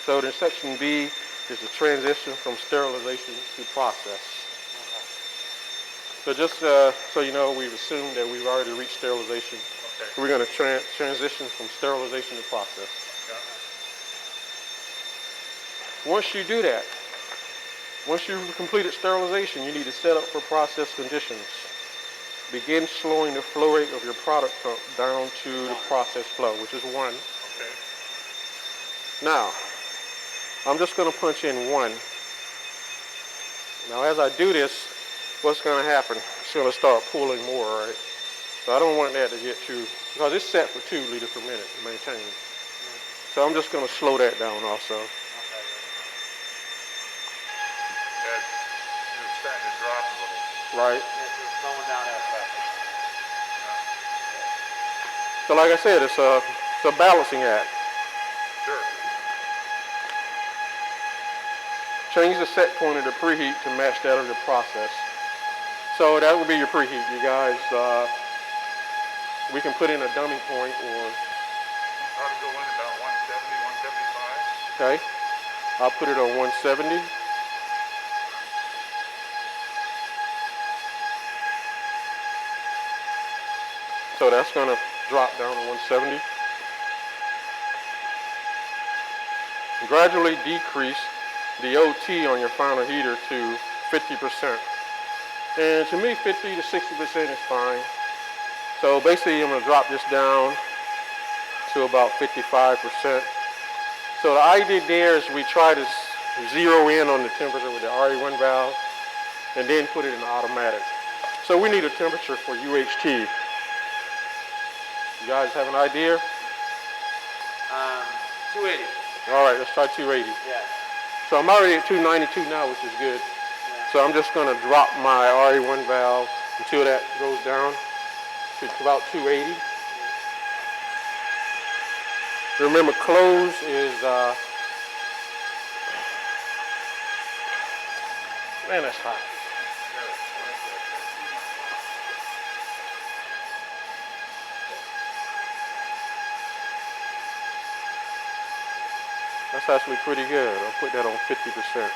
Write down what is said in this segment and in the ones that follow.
So then section B is the transition from sterilization to process. So just so you know, we've assumed that we've already reached sterilization. Okay. We're going to transition from sterilization to process. Yeah. Once you do that, once you've completed sterilization, you need to set up for process conditions. Begin slowing the flow rate of your product pump down to the process flow, which is 1. Okay. Now, I'm just going to punch in 1. Now, as I do this, what's going to happen? It's going to start pulling more, right? So I don't want that to get too, because it's set for 2 liters per minute to maintain. So I'm just going to slow that down also. It's starting to drop a little. Right. Yes, it's slowing down that pressure. So like I said, it's a balancing act. Sure. Change the set point of the preheat to match that of the process. So that would be your preheat, you guys. We can put in a dummy point or... Probably go in about 170, 175. Okay. I'll put it on 170. So that's going to drop down to 170. Gradually decrease the OT on your final heater to 50%. And to me, 50 to 60% is fine. So basically, I'm going to drop this down to about 55%. So the idea there is we try to zero in on the temperature with the RE1 valve and then put it in automatic. So we need a temperature for UHT. You guys have an idea? 280. All right, let's try 280. Yeah. So I'm already at 292 now, which is good. Yeah. So I'm just going to drop my RE1 valve until that goes down to about 280. Remember, close is, man, that's hot. That's actually pretty good. I'll put that on 50%.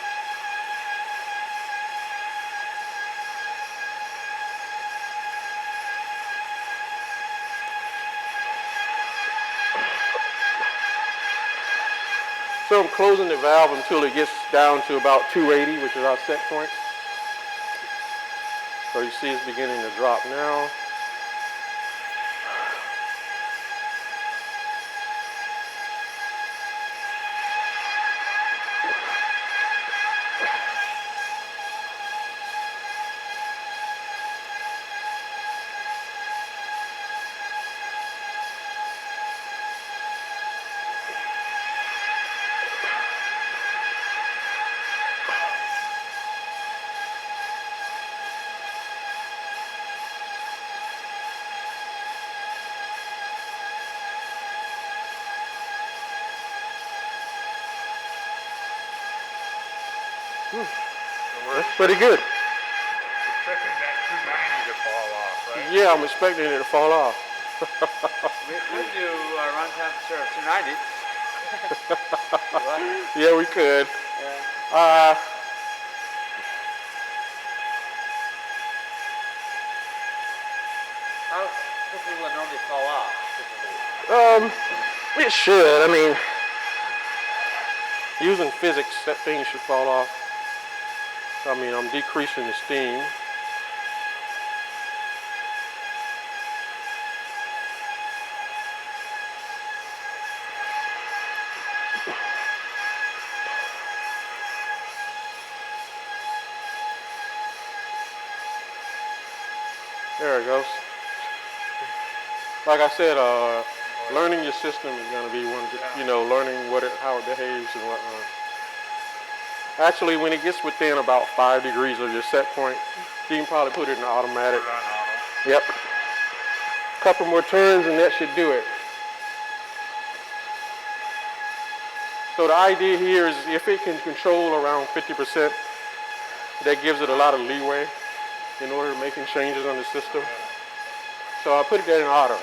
So I'm closing the valve until it gets down to about 280, which is our set point. So you see it's beginning to drop now. That's pretty good. Expecting that 290 to fall off, right? Yeah, I'm expecting it to fall off. We could do run temperature of 290. Yeah, we could. Yeah. How quickly will it normally fall off? It should. I mean, using physics, that thing should fall off. I mean, I'm decreasing the steam. There it goes. Like I said, learning your system is going to be one, learning how it behaves and whatnot. Actually, when it gets within about 5 degrees of your set point, you can probably put it in automatic. Yep. Couple more turns and that should do it. So the idea here is if it can control around 50%, that gives it a lot of leeway in order to making changes on the system. So I'll put that in auto.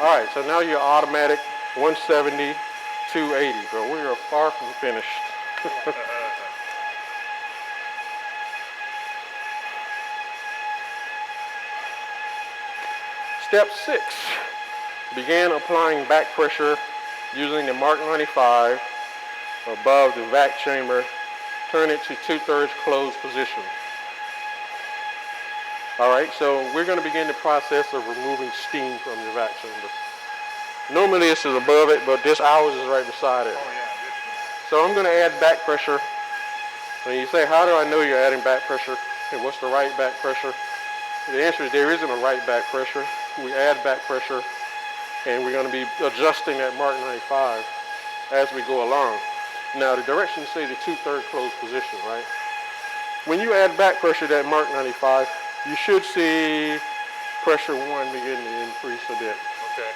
All right, so now you're automatic 170, 280, but we are far from finished. Step 6, begin applying back pressure using the Mark 95 above the vac chamber. Turn it to 2/3 closed position. All right, so we're going to begin the process of removing steam from the vac chamber. Normally this is above it, but this ours is right beside it. Oh yeah, this one. So I'm going to add back pressure. When you say, how do I know you're adding back pressure? And what's the right back pressure? The answer is there isn't a right back pressure. We add back pressure, and we're going to be adjusting that Mark 95 as we go along. Now the directions say the 2/3 closed position, right? When you add back pressure to that Mark 95, you should see pressure 1 begin to increase a bit. Okay.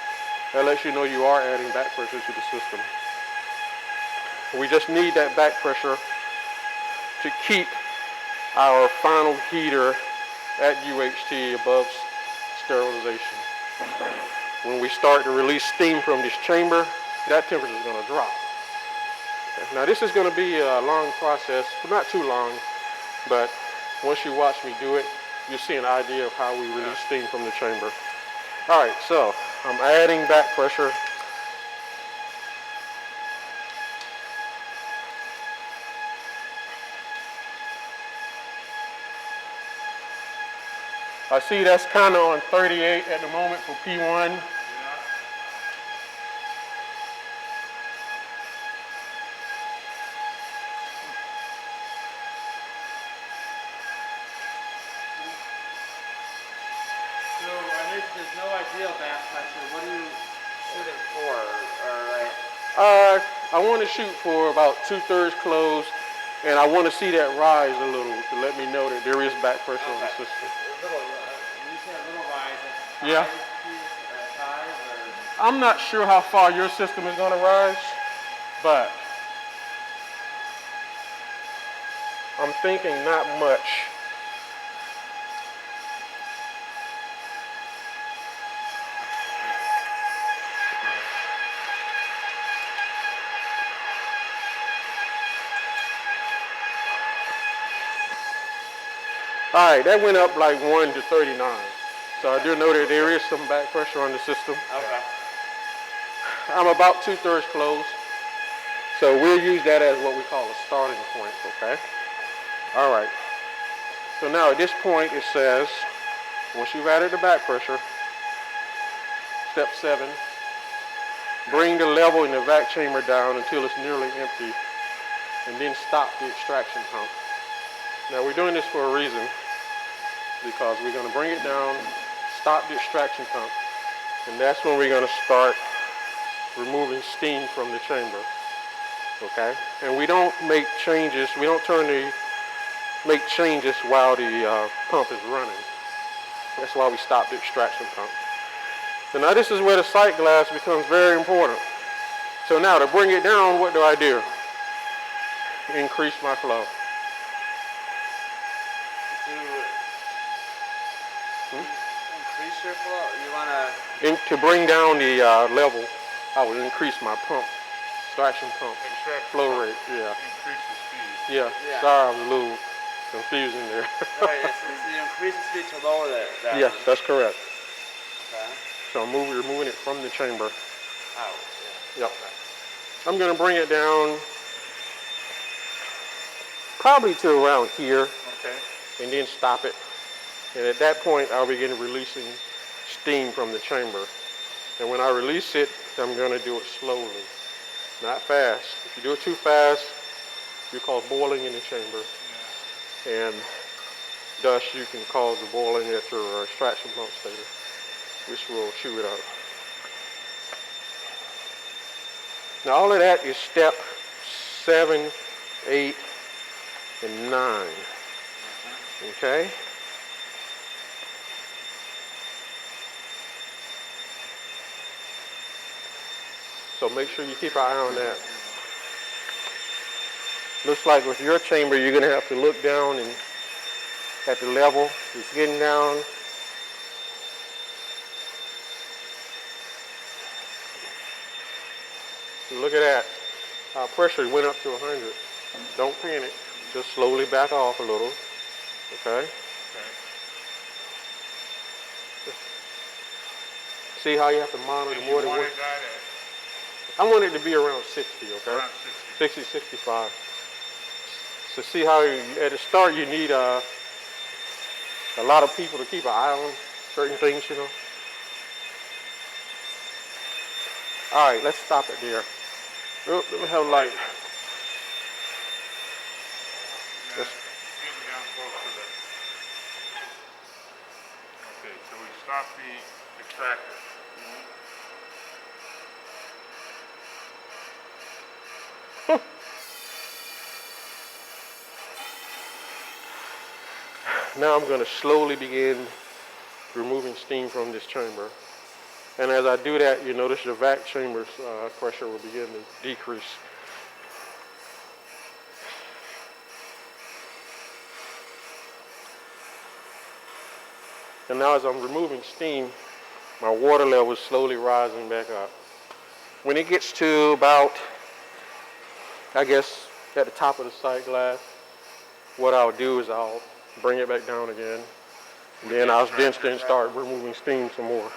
That lets you know you are adding back pressure to the system. We just need that back pressure to keep our final heater at UHT above sterilization. When we start to release steam from this chamber, that temperature is going to drop. Okay. Now this is going to be a long process, not too long, but once you watch me do it, you'll see an idea of how we release steam from the chamber. All right, so I'm adding back pressure. I see that's kind of on 38 at the moment for P1. Yeah. So there's no ideal back pressure. What are you shooting for? Or like? I want to shoot for about 2/3 closed, and I want to see that rise a little to let me know that there is back pressure on the system. A little, when you say a little rise, like Yeah. ties or? I'm not sure how far your system is going to rise, but I'm thinking not much. All right, that went up like 1 to 39. So I do know that there is some back pressure on the system. Okay. I'm about 2/3 closed. So we'll use that as what we call a starting point, okay? All right. So now at this point it says, once you've added the back pressure, step 7, bring the level in the vac chamber down until it's nearly empty, and then stop the extraction pump. Now we're doing this for a reason, because we're going to bring it down, stop the extraction pump, and that's when we're going to start removing steam from the chamber, okay? And we don't make changes, we don't make changes while the pump is running. That's why we stop the extraction pump. So now this is where the sight glass becomes very important. So now to bring it down, what do? Increase my flow. Increase your flow? You want to? To bring down the level, I would increase my pump, extraction pump, flow rate. Yeah. Increase the speed. Yeah. Yeah. Sorry, I was a little confusing there. Right, it's you increase the speed to lower that. Yes, that's correct. Okay. So I'm removing it from the chamber. Out. Yep. I'm going to bring it down probably to around here, Okay. and then stop it. And at that point, I'll begin releasing steam from the chamber. And when I release it, I'm going to do it slowly, not fast. If you do it too fast, you cause boiling in the chamber, and thus you can cause the boiling at your extraction pump stator, which will chew it out. Now all of that is step 7, 8, and 9. Okay? So make sure you keep an eye on that. Looks like with your chamber, you're going to have to look down and at the level it's getting down. Look at that. Our pressure went up to 100. Don't panic. Just slowly back off a little. Okay? Okay. See how you have to monitor And more you than one? wanted that I want it to be around 60, okay? at around 60. 60, 65. So see how at the start you need a lot of people to keep an eye on certain things, you know? All right, let's stop it there. Oh, let me have light. Yeah, Let's, getting down close to the. Okay, so we stop the extractor. now I'm going to slowly begin removing steam from this chamber. And as I do that, you notice your vac chamber's pressure will begin to decrease. And now as I'm removing steam, my water level is slowly rising back up. When it gets to about, I guess, at the top of the sight glass, what I'll do is I'll bring it back down again. And then I'll then start removing steam some more.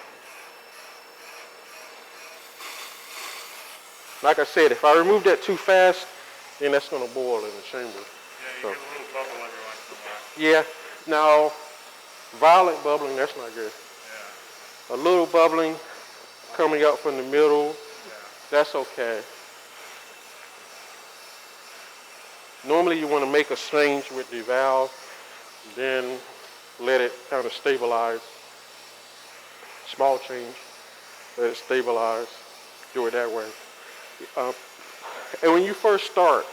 Like I said, if I remove that too fast, then that's going to boil in the chamber. Yeah, you So, get a little bubble every once in a while. yeah, now violent bubbling, that's not good. Yeah. A little bubbling coming up from the middle, Yeah. that's okay. Normally you want to make a change with the valve, then let it kind of stabilize. Small change, let it stabilize, do it that way. And when you first start,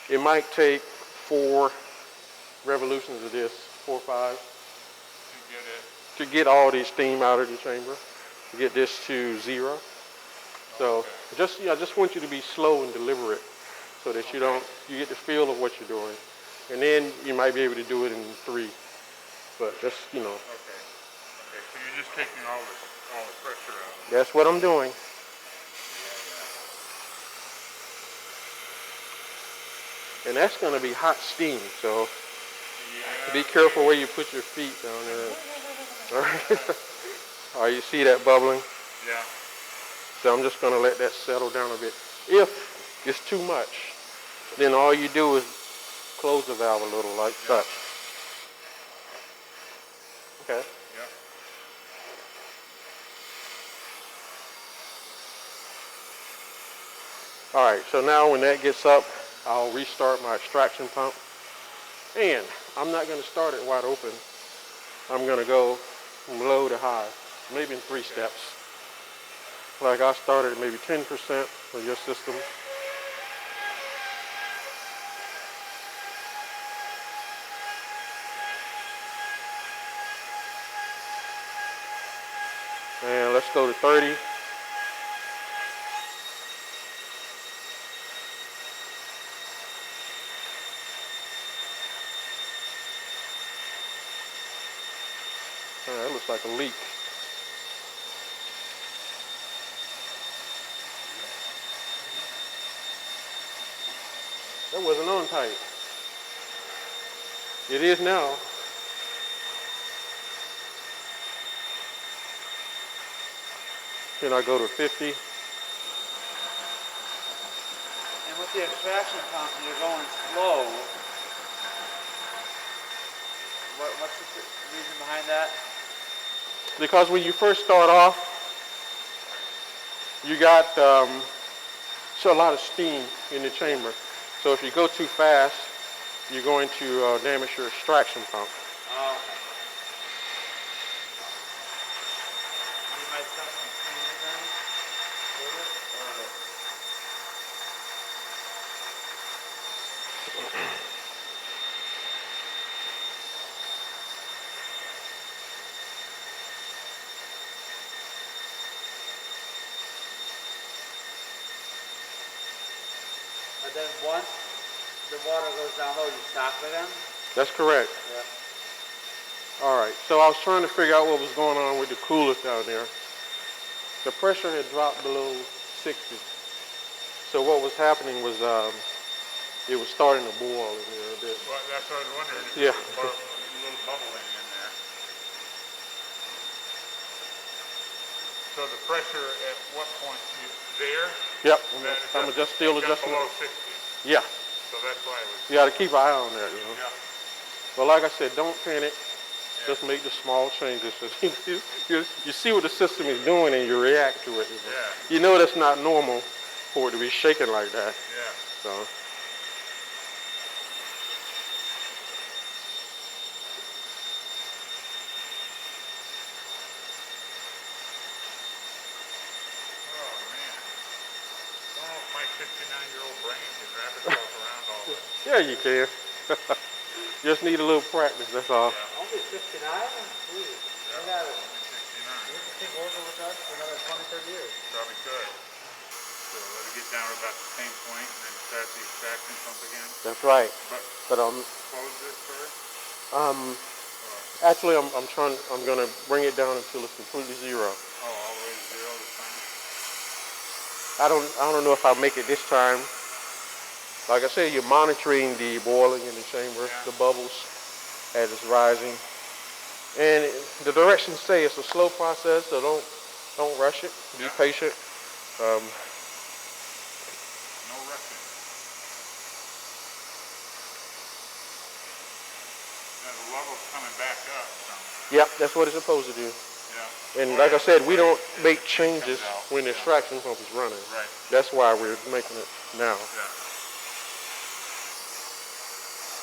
it might take 4 revolutions of this, 4 or 5, You get it. to get all the steam out of the chamber, to get this to 0. So just, I just want you to be slow and deliberate so that you get the feel of what you're doing. And then you might be able to do it in 3. But just, Okay. Okay, so you're just taking all the pressure out. that's what I'm doing. And that's going to be hot steam, so Yeah. be careful where you put your feet down there. All right. All right, you see that bubbling? Yeah. So I'm just going to let that settle down a bit. If it's too much, then all you do is close the valve a little like such. Okay. Yeah. All right, so now when that gets up, I'll restart my extraction pump. And I'm not going to start it wide open. I'm going to go from low to high, maybe in 3 steps. Like I started at maybe 10% for your system. And let's go to 30. That looks like a leak. That wasn't on tight. It is now. Then I go to 50. And with the extraction pump, you're going slow. What's the reason behind that? Because when you first start off, you got so a lot of steam in the chamber. So if you go too fast, you're going to damage your extraction pump. Oh, okay. You might stuff some cleaner then? With it? Or... But then once the water goes down low, you stop again? That's correct. Yeah. All right, so I was trying to figure out what was going on with the coolers down there. The pressure had dropped below 60. So what was happening was it was starting to boil in there a bit. Well, that's what I was wondering. If Yeah. there was a little bubbling in there. So the pressure at what point? There? Yep. That I'm still got adjusting below it. 60. Yeah. So that's why it was. You got to keep an eye on that, you know. Yeah. But like I said, don't panic. Yeah. Just make the small changes. You see what the system is doing and you react to it. You know, Yeah. you know that's not normal for it to be shaking like that. Yeah. So. Oh man. Oh, my 59-year-old brain can wrap itself around all this. Yeah, you can. Just need a little practice, that's all. Yeah. Only 59? Jeez. I got it. Only 69. We can keep working with us for another 20, 30 years. Probably could. So let it get down to about the same point and then start the extraction pump again. That's right. But But close this first. actually I'm gonna bring it down until it's completely zero. Oh, all the way to zero this time? I don't know if I'll make it this time. Like I said, you're monitoring the boiling in the chamber, Yeah. the bubbles as it's rising. And the directions say it's a slow process, so don't rush it. Be Yeah. patient. No rushing. Now the level's coming back up some. Yep, that's what it's supposed to do. Yeah. And Oh, like I yeah, said, we right. don't make It changes comes out. when the Yeah. extraction pump is running. Right. That's why we're making it now. Yeah.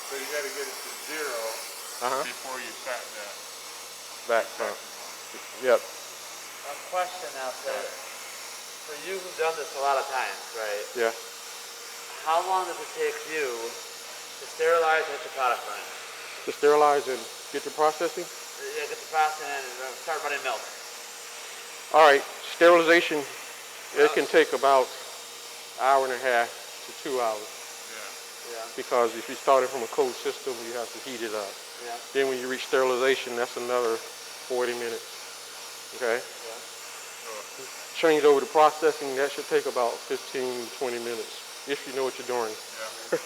So you got to get it to zero before you start the Back pump. Yep. A question now, for you who've done this a lot of times, right? Yeah. How long does it take you to sterilize and get your product running? To sterilize and get the processing. Yeah, get the process in and start running milk. All right. Sterilization. It can take about an hour and a half to 2 hours. Yeah. Because if you're starting from a cold system, you have to heat it up. Yeah. Then when you reach sterilization, that's another 40 minutes. Okay? Yeah. Change over to processing, that should take about 15, 20 minutes, if you know what you're doing. yeah.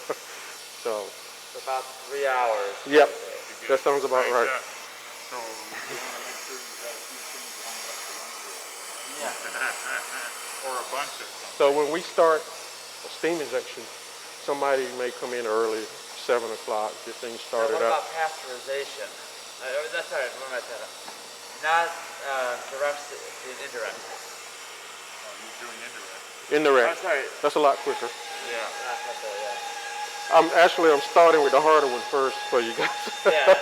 So, It's about 3 hours. yep, to get that sounds about it right. up. So you want to make sure you got a few things lined up to run through. Yeah. Or a bunch of them. So when we start a steam injection, somebody may come in early, 7 o'clock, get things Now, started what up. about pasteurization? That's all right. What am I saying? Not direct and indirect. Oh, you're doing indirect. I'm Indirect, sorry. that's a lot quicker. Yeah. Not that, yeah. I'm starting with the harder one first for you guys. Yeah.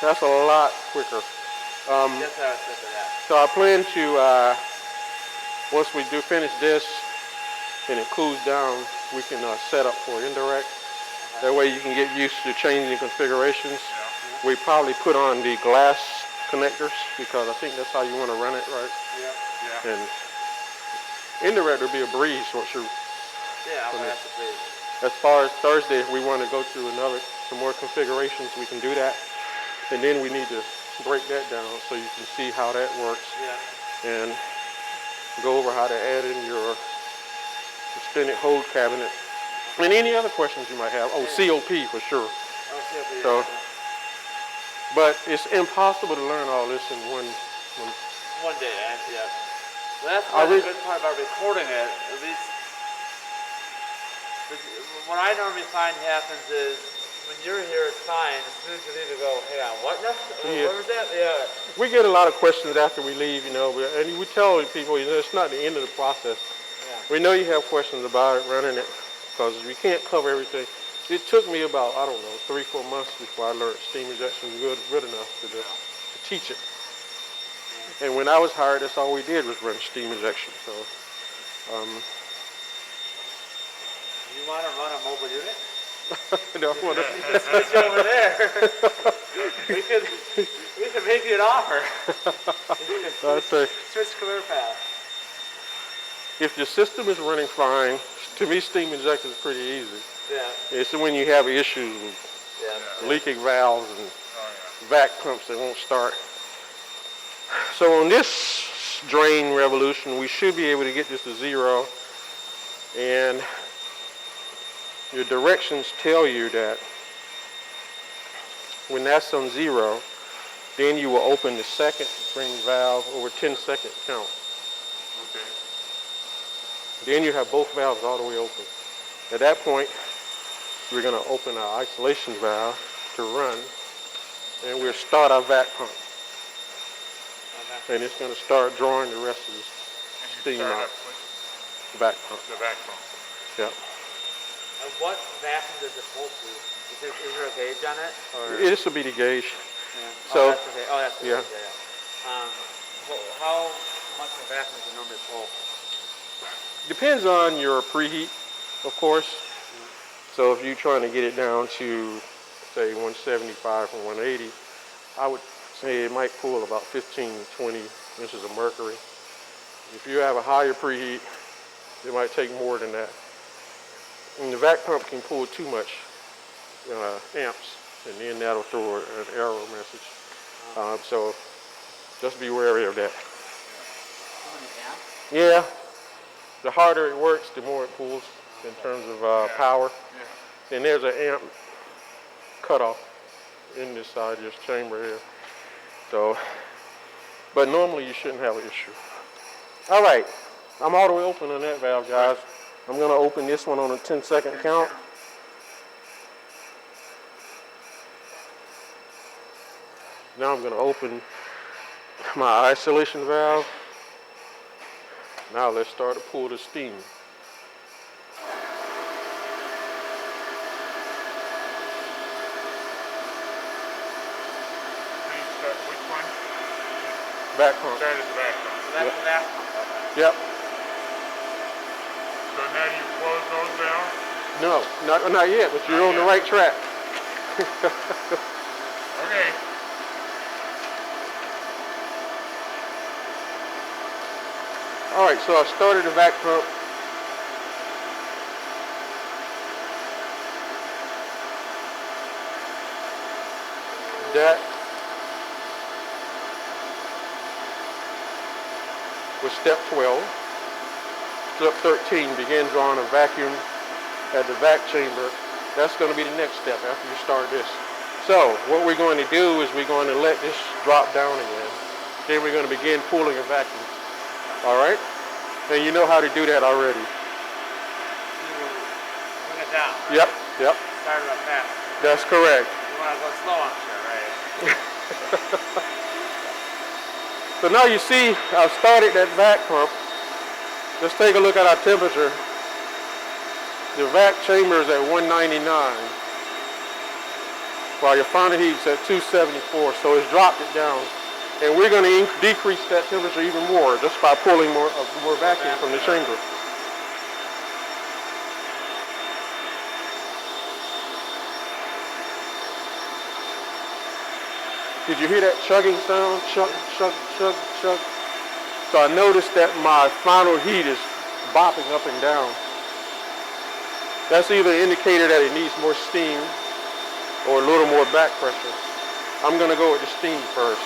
That's a lot quicker. That's how I was thinking that. So I plan to, once we do finish this and it cools down, we can set up for indirect. That way you can get used to changing configurations. Yeah. We probably put on the glass connectors because I think that's how you want to run it, right? Yeah. And indirect will be a breeze once you're, Yeah, I'm gonna have to please. as far as Thursday, if we want to go through some more configurations, we can do that. And then we need to break that down so you can see how that works Yeah. and go over how to add in your extended hold cabinet. And any other questions you might have. Oh, COP for sure. I'll see if we So, but it's impossible to learn all this in one. one day, yeah. Well, that's I one of the re- good part about recording it, at least. What I normally find happens is when you're here, it's fine. As soon as you leave, you go, hey, on what now? Yeah. Where was that? Yeah. We get a lot of questions after we leave, and we tell people, it's not the end of the process. Yeah. We know you have questions about it, running it, because we can't cover everything. It took me about, 3-4 months before I learned steam injection good enough to teach it. And when I was hired, that's all we did was run steam injection. So, You want to run a mobile unit? let's Switch over there. we could make you an offer. Switch career path. If your system is running fine, to me, steam injection is pretty easy. Yeah. It's when you have issues with Yeah. leaking valves and Oh, yeah. vac pumps that won't start. So on this drain revolution, we should be able to get this to 0. And your directions tell you that when that's on 0, then you will open the second drain valve over 10-second count. Okay. Then you have both valves all the way open. At that point, we're going to open our isolation valve to run, and we'll start our vac pump. And it's going to start drawing the rest of the steam start out. up with The vac pump. the vac pump. Yeah. And what vacuum does it pull to? Is there a gauge on it? Or? This will be the gauge. Yeah. So, that's okay. Oh, that's the yeah. gauge, yeah. How much of a vacuum does it normally pull? Depends on your preheat, of course. So if you're trying to get it down to, say, 175 from 180, I would say it might pull about 15, 20 inches of mercury. If you have a higher preheat, it might take more than that. And the vac pump can pull too much amps, and then that'll throw an error message. So just be wary of that. How many amps? Yeah, the harder it works, the more it pulls in terms of power. Yeah. And there's an amp cutoff in this side of this chamber here. So, but normally you shouldn't have an issue. All right, I'm all the way open on that valve, guys. I'm gonna open this one on a 10-second count. Now I'm gonna open my isolation valve. Now let's start to pull the steam. Which one? Vac pump. Started the vac pump. So that's the vac pump. Okay. Yep. So now you close those valves? No, not yet, but you're on the right track. Okay. All right, so I started the vac pump. That was step 12. Step 13, begin drawing a vacuum at the vac chamber. That's going to be the next step after you start this. So what we're going to do is we're going to let this drop down again. Then we're going to begin pulling a vacuum. All right? And you know how to do that already. Bring it down. Yep. Start it up fast. That's correct. You want to go slow, I'm sure, right? So now you see I've started that vac pump. Let's take a look at our temperature. The vac chamber is at 199, while your final heat's at 274, so it's dropped it down. And we're going to decrease that temperature even more just by pulling more vacuum from the chamber. Did you hear that chugging sound? Chug, chug, chug, chug. So I noticed that my final heat is bopping up and down. That's either an indicator that it needs more steam or a little more back pressure. I'm going to go with the steam first.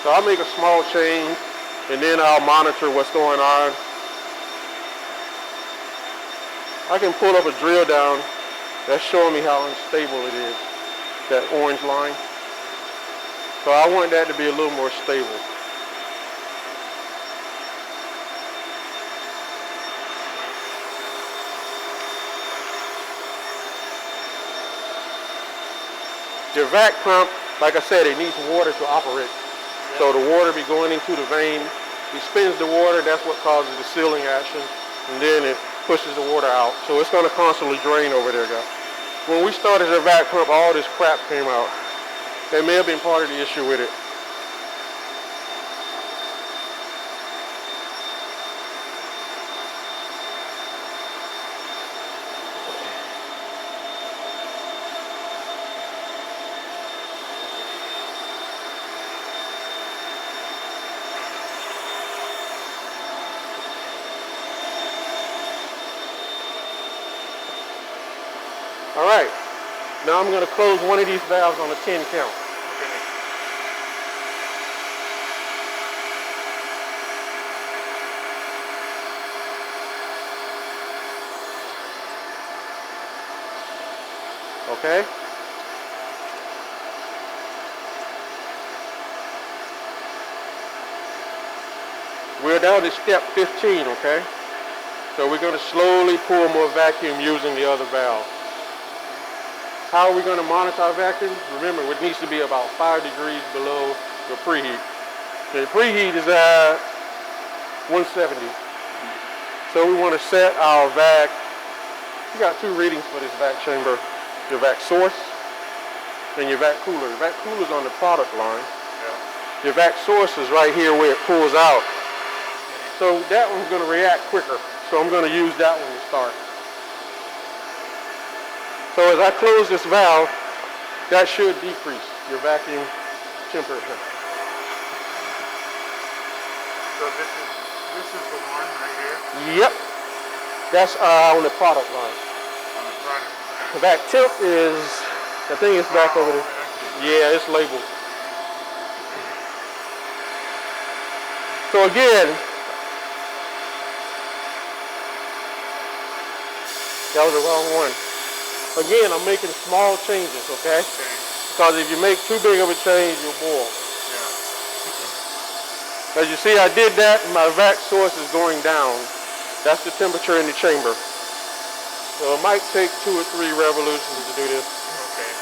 So I'll make a small change and then I'll monitor what's going on. I can pull up a drill down that's showing me how unstable it is, that orange line. So I want that to be a little more stable. Your vac pump, like I said, it needs water to operate. So the water be going into the vein. It spins the water, that's what causes the sealing action, and then it pushes the water out. So it's going to constantly drain over there, guys. When we started the vac pump, all this crap came out. That may have been part of the issue with it. All right, now I'm going to close one of these valves on a 10 count. Okay? We're down to step 15, okay? So we're going to slowly pour more vacuum using the other valve. How are we going to monitor our vacuum? Remember, it needs to be about 5 degrees below the preheat. The preheat is at 170. So we want to set our vac. You got two readings for this vac chamber. Your vac source and your vac cooler. The vac cooler is on the product line. Yeah. Your vac source is right here where it pulls out. So that one's going to react quicker. So I'm going to use that one to start. So as I close this valve, that should decrease your vacuum temperature. So this is the one right here Yep. That's on the product line. on the front. The vac temp is, I think it's back over there. Yeah, it's labeled. So again, that was the wrong one. Again, I'm making small changes, okay? Okay. Because if you make too big of a change, you'll boil. Yeah. As you see, I did that and my vac source is going down. That's the temperature in the chamber. So it might take 2 or 3 revolutions to do this. Okay.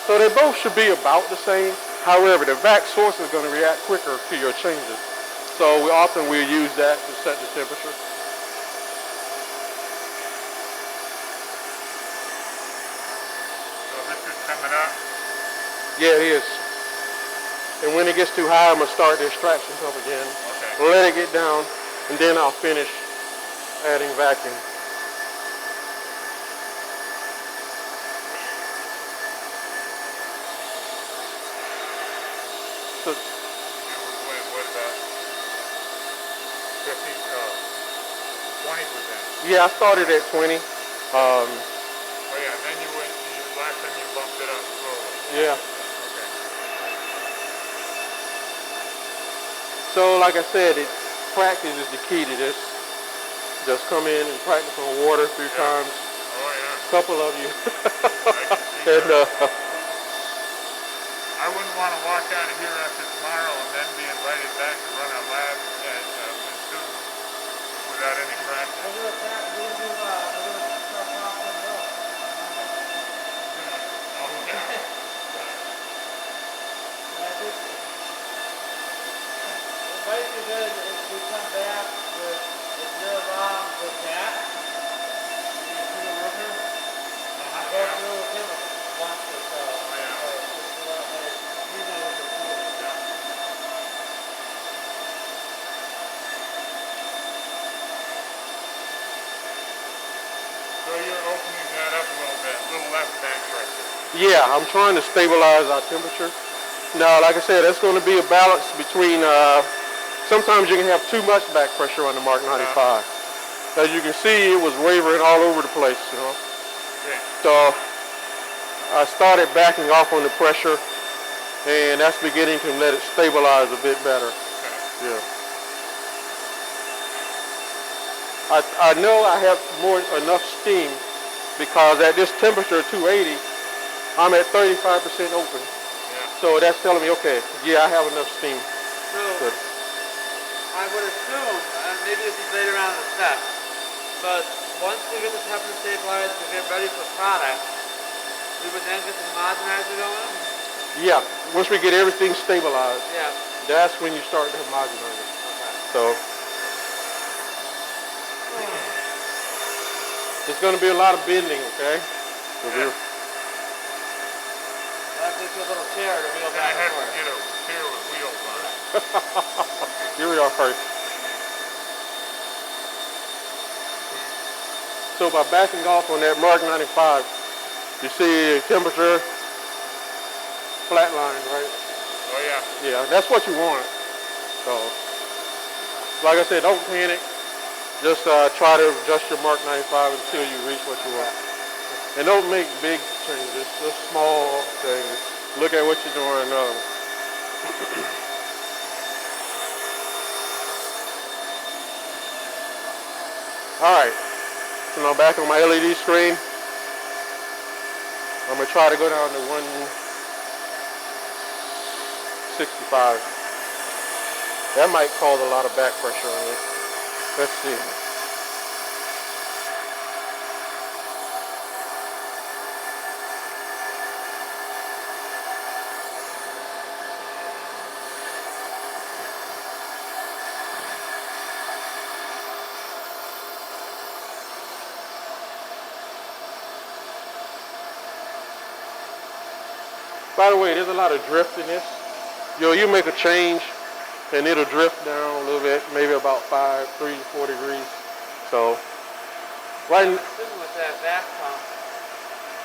So they both should be about the same. However, the vac source is going to react quicker to your changes. So often we'll use that to set the temperature. So this is coming up. Yeah, it is. And when it gets too high, I'm going to start the extraction pump again. Okay. Let it get down, and then I'll finish adding vacuum. So, What about 50? 20%. yeah, I started at 20. Oh yeah, and then last time you bumped it up slowly. Yeah. Okay. So like I said, practice is the key to this. Just come in and practice on water 3 times. Oh yeah. Couple of you. I can see And that. I wouldn't want to walk out of here after tomorrow and then be invited back to run a lab with students without any practice. We'll do a start process milk. Oh yeah. It might be good if we come back with, if you're wrong with that, you see the worker, go Yeah. through with him once or so. Yeah. Just so that way he knows it's cool. So you're opening that up a little less back pressure. yeah, I'm trying to stabilize our temperature. Now, like I said, that's going to be a balance between, sometimes you can have too much back pressure on the Mark 95. As you can see, it was wavering all over the place, you know. Okay. So I started backing off on the pressure, and that's beginning to let it stabilize a bit better. Okay. Yeah. I know I have enough steam because at this temperature, 280, I'm at 35% open. Yeah. So that's telling me, okay, yeah, I have enough steam. So, Good. I would assume, maybe this is later on in the step, but once we get the temperature stabilized to get ready for product, we would then get the homogenizer going? Yeah, once we get everything stabilized, Yeah. that's when you start the homogenizer. Okay. So it's going to be a lot of bending, okay? So Yeah. That gives you a little chair to wheel I back and have to forth. get a chair with wheels on it. Here we are first. So by backing off on that Mark 95, you see temperature flatline, right? Oh yeah. Yeah, that's what you want. So, like I said, don't panic. Just try to adjust your Mark 95 until you reach what you want. And don't make big changes, just small things. Look at what you're doing. All right, so now back on my LED screen, I'm gonna try to go down to 165. That might cause a lot of back pressure on you. Let's see. By the way, there's a lot of drift in this. You make a change and it'll drift down a little bit, maybe about 3 to 4 degrees. So, right. I'm assuming with that vac pump,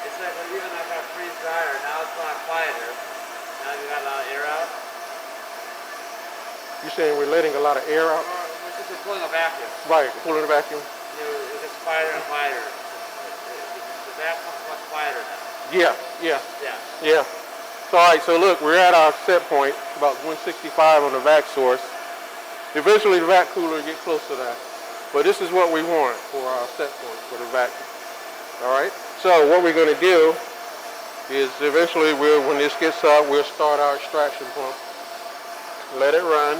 it's like even like a freeze dryer, now it's a lot quieter. Now you got a lot of air out. You're saying we're letting a lot of air out? Which is pulling a vacuum. Right, pulling the vacuum. It gets quieter and quieter. The vac pump's much quieter now. Yeah. Yeah. So, all right, so look, we're at our set point, about 165 on the vac source. Eventually the vac cooler will get close to that. But this is what we want for our set point for the vacuum. All right, so what we're going to do is eventually when this gets up, we'll start our extraction pump. Let it run.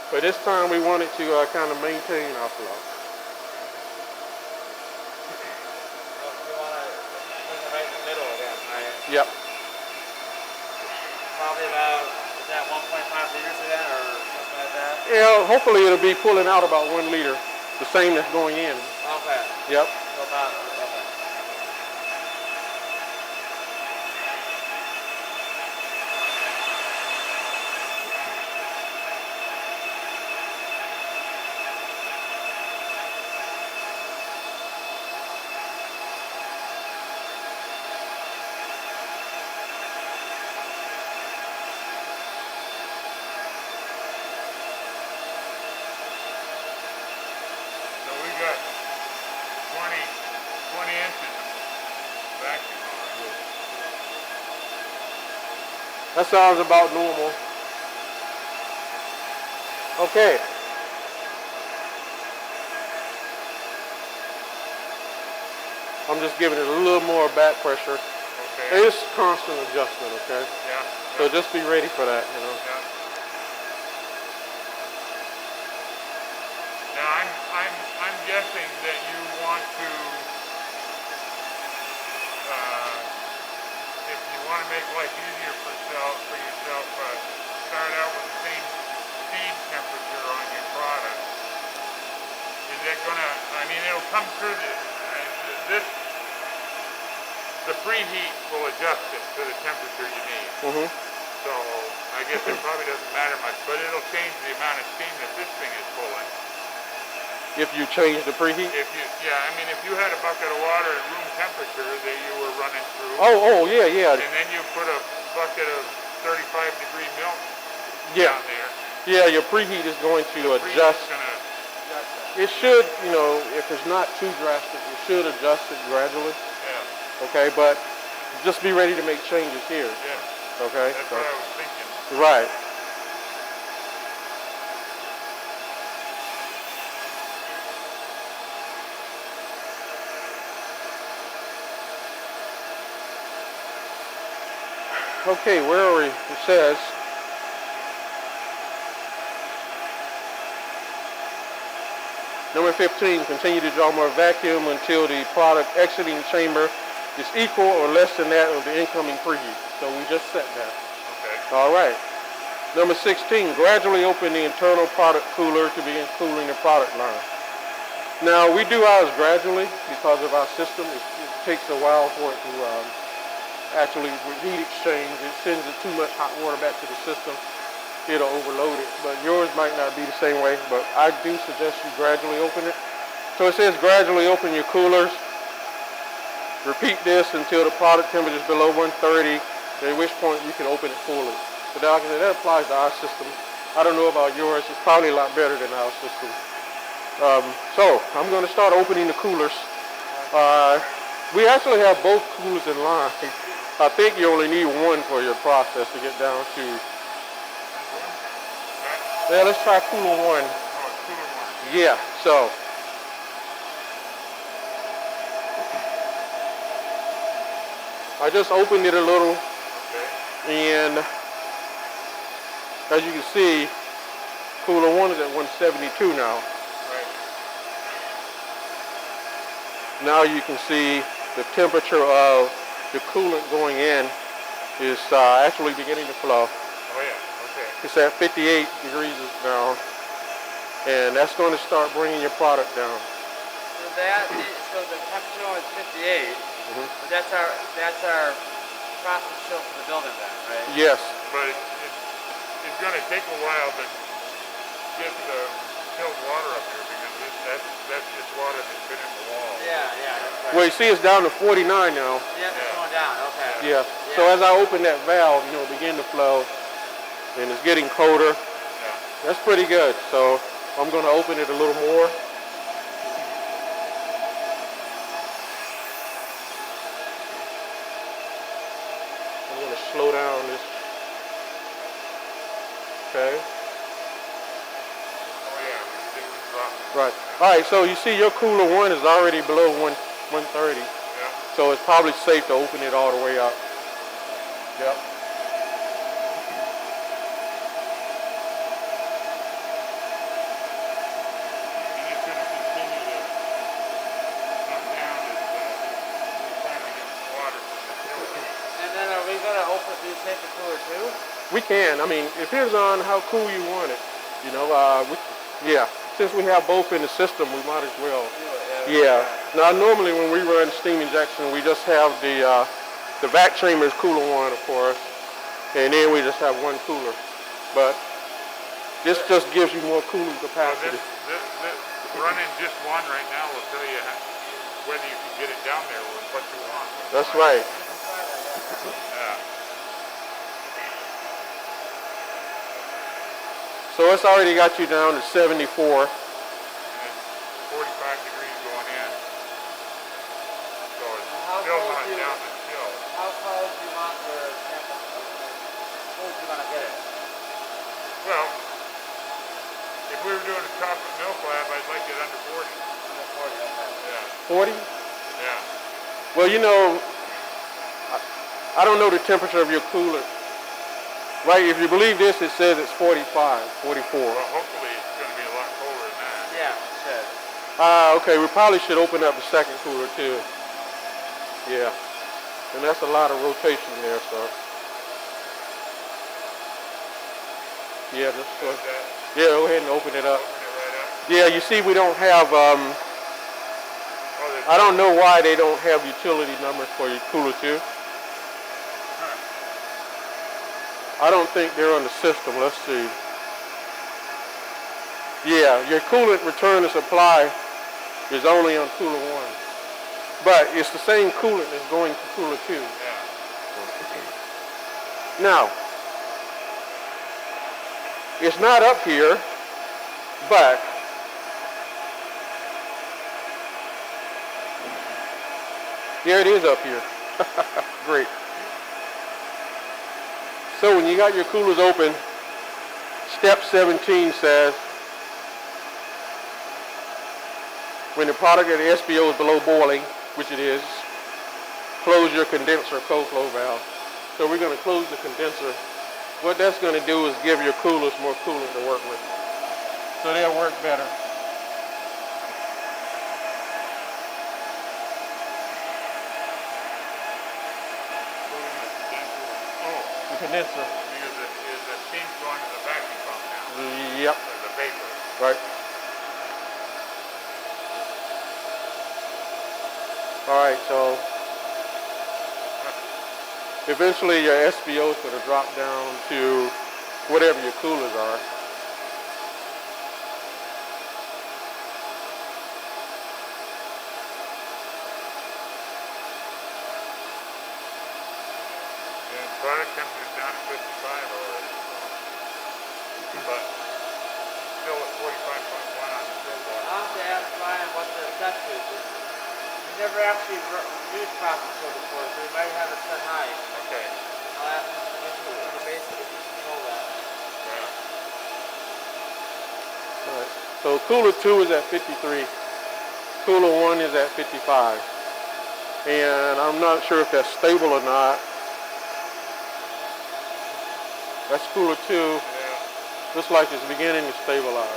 But this time we want it to kind of maintain our flow. Yep. Probably about, is that 1.5 liters again or something like that? Yeah, hopefully it'll be pulling out about 1 liter, the same that's going in. Okay. Yep. So about, okay. Got 20 inches vacuum on. That sounds about normal. Okay. I'm just giving it a little more back pressure. Okay. It's constant adjustment, okay? Yeah. So just be ready for that, you know. Yeah. Now I'm guessing that you want to if you want to make life easier for yourself, start out with the same feed temperature on your product. Is that gonna? I mean, it'll come through the preheat will adjust it to the temperature you need. Mm-hmm. So I guess it probably doesn't matter much, but it'll change the amount of steam that this thing is pulling. If you change the preheat? If you had a bucket of water at room temperature that you were running through. Oh, yeah. And then you put a bucket of 35-degree milk Yeah. down there. Yeah, your preheat is going to adjust. It should, if it's not too drastic, it should adjust it gradually. Yeah. Okay, but just be ready to make changes here. Yeah. Okay? That's what I was thinking. Right. Okay, where are we? It says number 15, continue to draw more vacuum until the product exiting chamber is equal or less than that of the incoming preheat. So we just set that. Okay. All right. Number 16, gradually open the internal product cooler to begin cooling the product line. Now we do ours gradually because of our system. It takes a while for it to actually with heat exchange. It sends it too much hot water back to the system. It'll overload it, but yours might not be the same way, but I do suggest you gradually open it. So it says gradually open your coolers. Repeat this until the product temperature is below 130 at which point you can open it fully. But like I said, that applies to our system. I don't know about yours. It's probably a lot better than our system. So I'm going to start opening the coolers. We actually have both coolers in line. I think you only need one for your process to get down to. Yeah, let's try cooler one. Oh, it's cooler one. Yeah, so. I just opened it a little, Okay. and as you can see, cooler one is at 172 now. Right. Now you can see the temperature of the coolant going in is actually beginning to flow. Oh yeah, okay. It's at 58 degrees now, and that's going to start bringing your product down. So the temperature is 58. But that's our process chill for the building then, right? Yes. But it's going to take a while to get the chilled water up here because that's just water that's been in the wall. Yeah, that's right. Well, you see it's down to 49 now. Yeah, it's going down, okay. Yeah. So as I open that valve, it begin to flow, and it's getting colder. Yeah. That's pretty good. So I'm going to open it a little more. I'm going to slow down this. Okay. Oh yeah, it was dropping. Right. All right. So you see your cooler one is already below 130. Yeah. So it's probably safe to open it all the way up. Yep. And it's going to continue to come down as we finally get the water from the chiller. And then are we going to do you take the cooler too? We can. I mean, it depends on how cool you want it. Yeah. Since we have both in the system, we might as well. Yeah. Now, normally when we run steam injection, we just have the vac chamber is cooler one, of course, and then we just have one cooler. But this just gives you more cooling capacity. Running just one right now will tell you whether you can get it down there with what you want. That's right. Yeah. So it's already got you down to 74. And it's 45 degrees going in. So it's still not down to chill. How cold do you want your sample? How cold do you want to get it? Well, if we were doing a chocolate milk lab, I'd like it under 40. Under 40, okay. 40? Yeah. Yeah. Well, I don't know the temperature of your cooler. Right, if you believe this, it says it's 45, 44. Well, hopefully it's going to be a lot colder than that. Yeah, it should. Okay, we probably should open up the second cooler too. Yeah, and that's a lot of rotation there, so. Yeah, go ahead and open it up. Open it right up. Yeah, you see we don't have, I don't know why they don't have utility numbers for your cooler too. I don't think they're on the system. Let's see. Yeah, your coolant return to supply is only on cooler one. But it's the same coolant that's going to cooler two. Yeah. Now, it's not up here, but here it is up here. Great. So when you got your coolers open, step 17 says, when the product at the SBO is below boiling, which it is, close your condenser co-flow valve. So we're going to close the condenser. What that's going to do is give your coolers more coolant to work with. So they'll work better. Condenser. Because the steam's going to the vacuum pump now. Yep. Or the vapor. Right. All right, so eventually your SBO is going to drop down to whatever your coolers are. Product but still at 45.1 on the still I'll water. have to ask Ryan what the set is. We never actually used process flow before, so we might have it set high. Okay. I'll ask him in the basic if you control that. Yeah. All right. So cooler 2 is at 53. Cooler 1 is at 55. And I'm not sure if that's stable or not. That's cooler 2. Yeah. Looks like it's beginning to stabilize.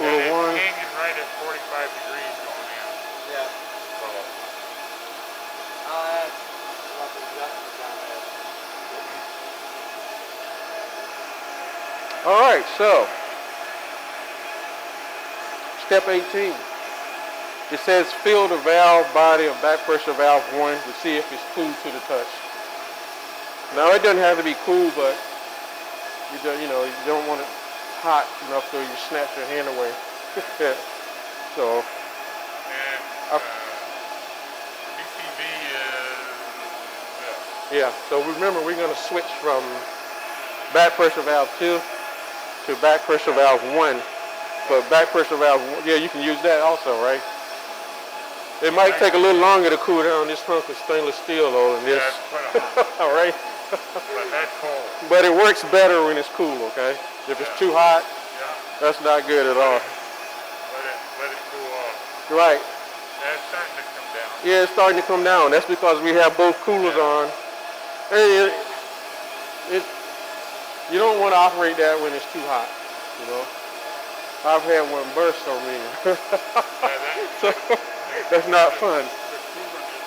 And Cooler it's 1. hanging right at 45 degrees going in. Yeah. So, I'll ask what the adjustment down there. All right, so step 18. It says fill the valve body of back pressure valve 1 to see if it's cool to the touch. Now it doesn't have to be cool, but you don't want it hot enough so you snatch your hand away. So and BCV is this. yeah, so remember we're going to switch from back pressure valve 2 to back pressure valve 1. But back pressure valve, yeah, you can use that also, right? It might take a little longer to cool down this hunk of stainless steel though than this. Yeah, it's quite a hump. All right. But that's cold. But it works better when it's cool, okay? If it's too hot, Yeah. that's not good at all. Let it cool off. Right. That's starting to come down. Yeah, it's starting to come down. That's because we have both coolers on. And you don't want to operate that when it's too hot, you know. I've had one burst on me. So that's not fun. The coolant is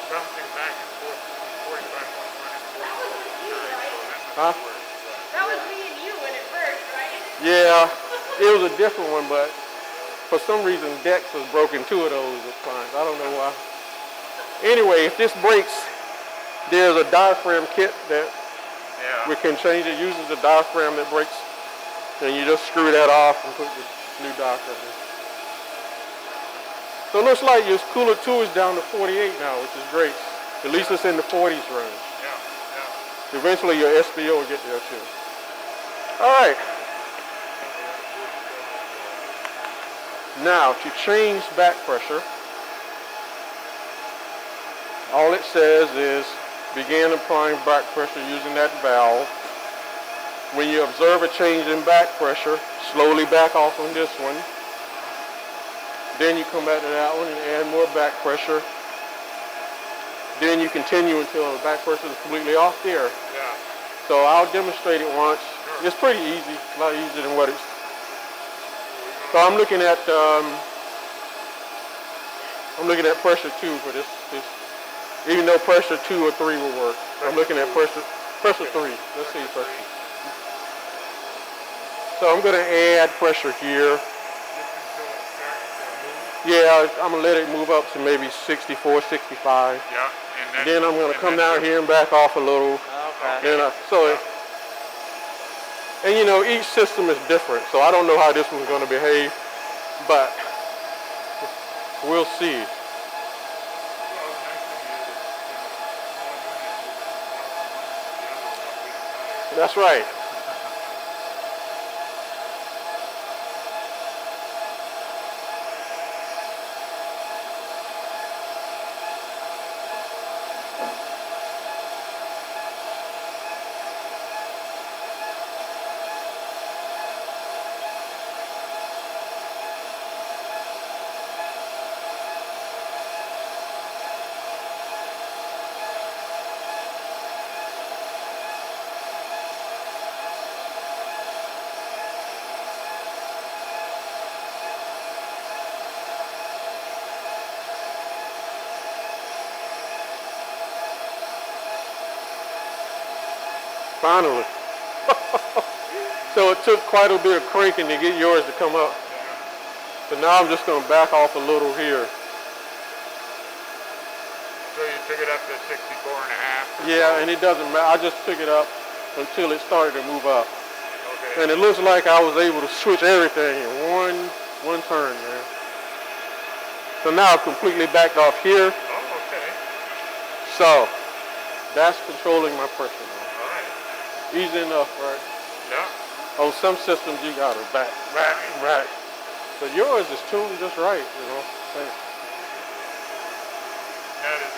bouncing back and forth between 45.1 and 44.9, so Huh? that must work. That was me and you when it burst, right? Yeah, it was a different one, but for some reason Dex has broken 2 of those at times. I don't know why. Anyway, if this breaks, there's a diaphragm kit that we can change. It uses the diaphragm that breaks. And you just screw that off and put the new diaphragm in. So it looks like your cooler 2 is down to 48 now, which is great. At least it's in the 40s range. Yeah. Eventually your SPO will get there too. All right. Now to change back pressure, all it says is begin applying back pressure using that valve. When you observe a change in back pressure, slowly back off on this one. Then you come back to that one and add more back pressure. Then you continue until the back pressure is completely off there. Yeah. So I'll demonstrate it once. Sure. It's pretty easy, a lot easier than what it's. So I'm looking at pressure 2 for this. Even though pressure 2 or 3 will work. I'm looking at pressure 3. Let's see pressure. So I'm going to add pressure here. Yeah, I'm going to let it move up to maybe 64, 65. Yeah. And Then I'm going to come down here and back off a little. Okay. And you know, each system is different, so I don't know how this one's going to behave, but we'll see. That's right. Finally. So it took quite a bit of cranking to get yours to come up. So now I'm just going to back off a little here. So you took it up to 64 and a half? Yeah, and it doesn't matter. I just took it up until it started to move up. Okay. And it looks like I was able to switch everything in one turn, man. So now I've completely backed off here. Oh, okay. So that's controlling my pressure now. All right. Easy enough, right? Yeah. On some systems you gotta back. But yours is tuned just right, you know. Hey. That is,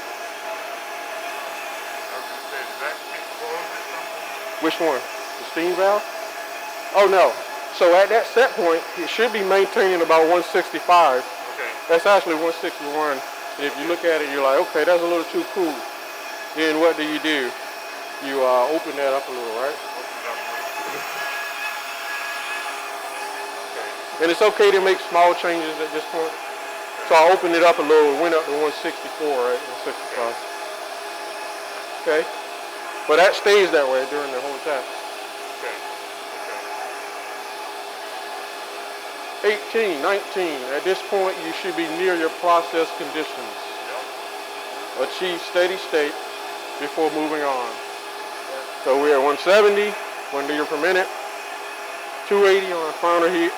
I was gonna say, does that get closed or something? Which one? The steam valve? Oh no. So at that set point, it should be maintaining about 165. Okay. That's actually 161. And if you look at it, you're like, okay, that's a little too cool. Then what do? You open that up a little, right? Open it up. Okay. And it's okay to make small changes at this point. So I opened it up a little, went up to 164, right? 165. Okay. But that stays that way during the whole time. Okay. 18, 19. At this point, you should be near your process conditions. Yep. Achieve steady state before moving on. So we're at 170, 1 liter per minute, 280 on final heat.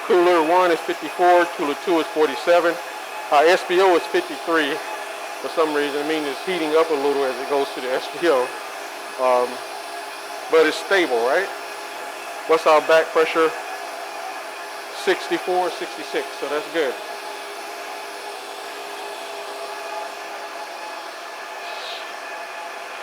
Cooler 1 is 54, cooler 2 is 47. SPO is 53. For some reason, it means it's heating up a little as it goes to the SPO. But it's stable, right? What's our back pressure? 64, 66, so that's good.